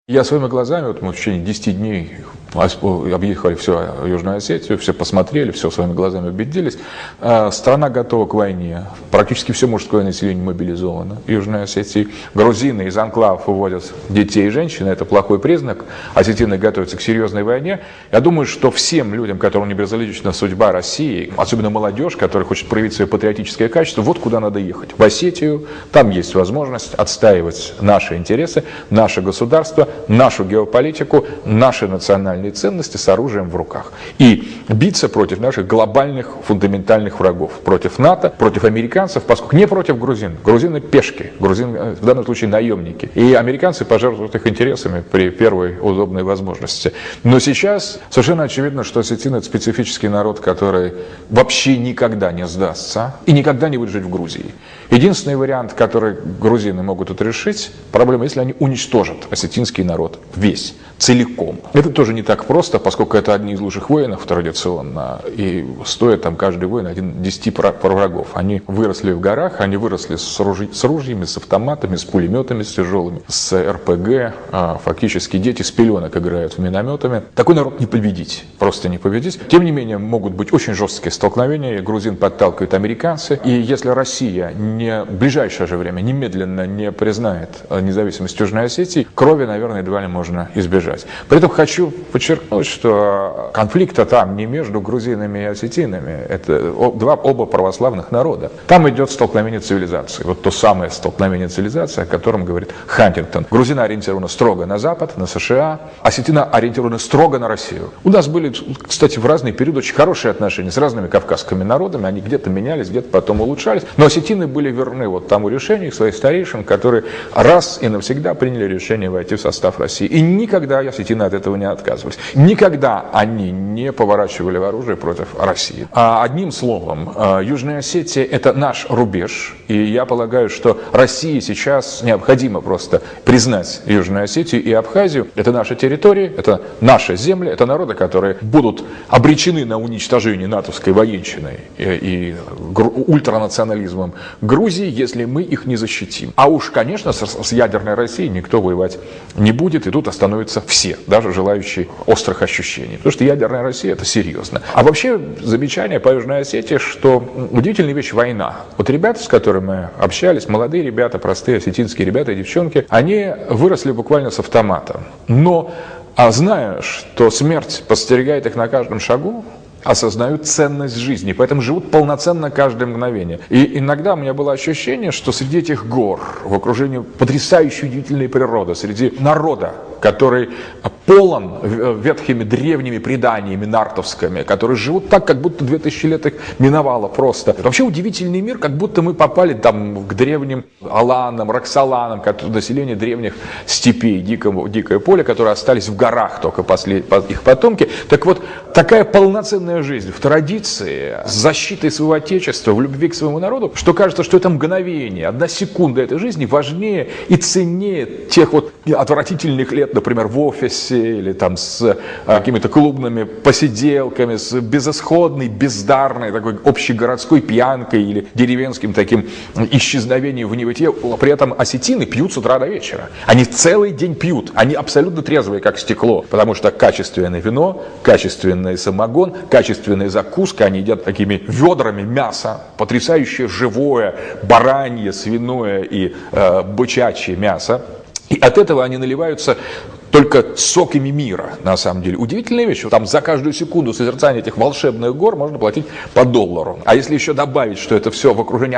Я своими глазами, вот мы в течение 10 дней объехали всю Южную Осетию, все посмотрели, все своими глазами убедились. Страна готова к войне. Практически все мужское население мобилизовано в Южной Осетии. Грузины из анклавов выводят детей и женщин. Это плохой признак. Осетины готовятся к серьезной войне. Я думаю, что всем людям, которым не безразлична судьба России, особенно молодежь, которая хочет проявить свое патриотическое качество, вот куда надо ехать. В Осетию. Там есть возможность отстаивать наши интересы, наше государство, нашу геополитику, наши национальные ценности с оружием в руках. И биться против наших глобальных фундаментальных врагов. Против НАТО, против американцев, поскольку не против грузин. Грузины пешки, грузины в данном случае наемники. И американцы пожертвуют их интересами при первой удобной возможности. Но сейчас совершенно очевидно, что осетины — это специфический народ, который вообще никогда не сдастся и никогда не будет жить в Грузии. Единственный вариант, который грузины могут тут решить, проблема, если они уничтожат осетинский народ весь, целиком. Это тоже не так просто, поскольку это одни из лучших воинов традиционно, и стоит там каждый воин 10 врагов. Они выросли в горах, они выросли с ружьями, с автоматами, с пулеметами, с тяжелыми, с РПГ. Фактически дети с пеленок играют в минометами. Такой народ не победить, просто не победить. Тем не менее, могут быть очень жесткие столкновения. Грузин подталкивают американцы. И если Россия в ближайшее же время немедленно не признает независимость Южной Осетии, крови, наверное, едва ли можно избежать. При этом хочу подчеркнуть, что конфликта там не между грузинами и осетинами. Это оба православных народа. Там идет столкновение цивилизаций. Вот то самое столкновение цивилизаций, о котором говорит Хантингтон. Грузина ориентирована строго на Запад, на США. Осетина ориентирована строго на Россию. У нас были, кстати, в разные периоды очень хорошие отношения с разными кавказскими народами. Они где-то менялись, где-то потом улучшались. Но осетины были верны вот тому решению своих старейшин, которые раз и навсегда приняли решение войти в состав России. И никогда осетины от этого не отказывались. Никогда они не поворачивали оружие против России. Одним словом, Южная Осетия — это наш рубеж. И я полагаю, что России сейчас необходимо просто признать Южную Осетию и Абхазию. Это наши территории, это наши земли, это народы, которые будут обречены на уничтожение натовской военщиной и ультранационализмом Грузии, если мы их не защитим. А уж, конечно, с ядерной Россией никто воевать не будет, и тут остановятся все, даже желающие острых ощущений. Потому что ядерная Россия — это серьезно. А вообще замечание по Южной Осетии, что удивительная вещь — война. Вот ребята, с которыми мы общались, молодые ребята, простые осетинские ребята и девчонки, они выросли буквально с автоматом. Но, зная, что смерть подстерегает их на каждом шагу, осознают ценность жизни, поэтому живут полноценно каждое мгновение. И иногда у меня было ощущение, что среди этих гор, в окружении потрясающей удивительной природы, среди народа, который полон ветхими древними преданиями нартовскими, которые живут так, как будто 2000 лет их миновало просто. Это вообще удивительный мир, как будто мы попали там к древним аланам, роксоланам, население древних степей, дикое поле, которые остались в горах, только их потомки. Так вот, такая полноценная жизнь в традиции, с защитой своего отечества, в любви к своему народу, что кажется, что это мгновение, одна секунда этой жизни важнее и ценнее тех вот отвратительных лет, например, в офисе или там с какими-то клубными посиделками, с безысходной, бездарной такой общегородской пьянкой или деревенским таким исчезновением в небытие. При этом осетины пьют с утра до вечера. Они целый день пьют. Они абсолютно трезвые, как стекло, потому что качественное вино, качественный самогон, качественная закуска. Они едят такими ведрами мяса, потрясающее живое баранье, свиное и бычачье мясо. И от этого они наливаются только соками мира, на самом деле. Удивительная вещь, что там за каждую секунду созерцания этих волшебных гор можно платить по $1. А если еще добавить, что это все в окружении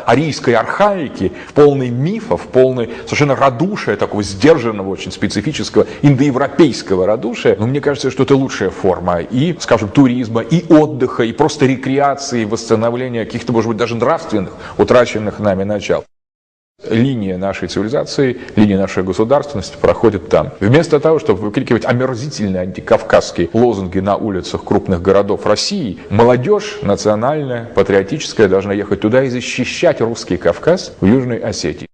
арийской архаики, полный мифов, полный совершенно радушия, такого сдержанного, очень специфического индоевропейского радушия, мне кажется, что это лучшая форма и, скажем, туризма, и отдыха, и просто рекреации, и восстановления каких-то, может быть, даже нравственных, утраченных нами начал. Линия нашей цивилизации, линия нашей государственности проходит там. Вместо того, чтобы выкрикивать омерзительные антикавказские лозунги на улицах крупных городов России, молодежь национальная, патриотическая должна ехать туда и защищать русский Кавказ в Южной Осетии.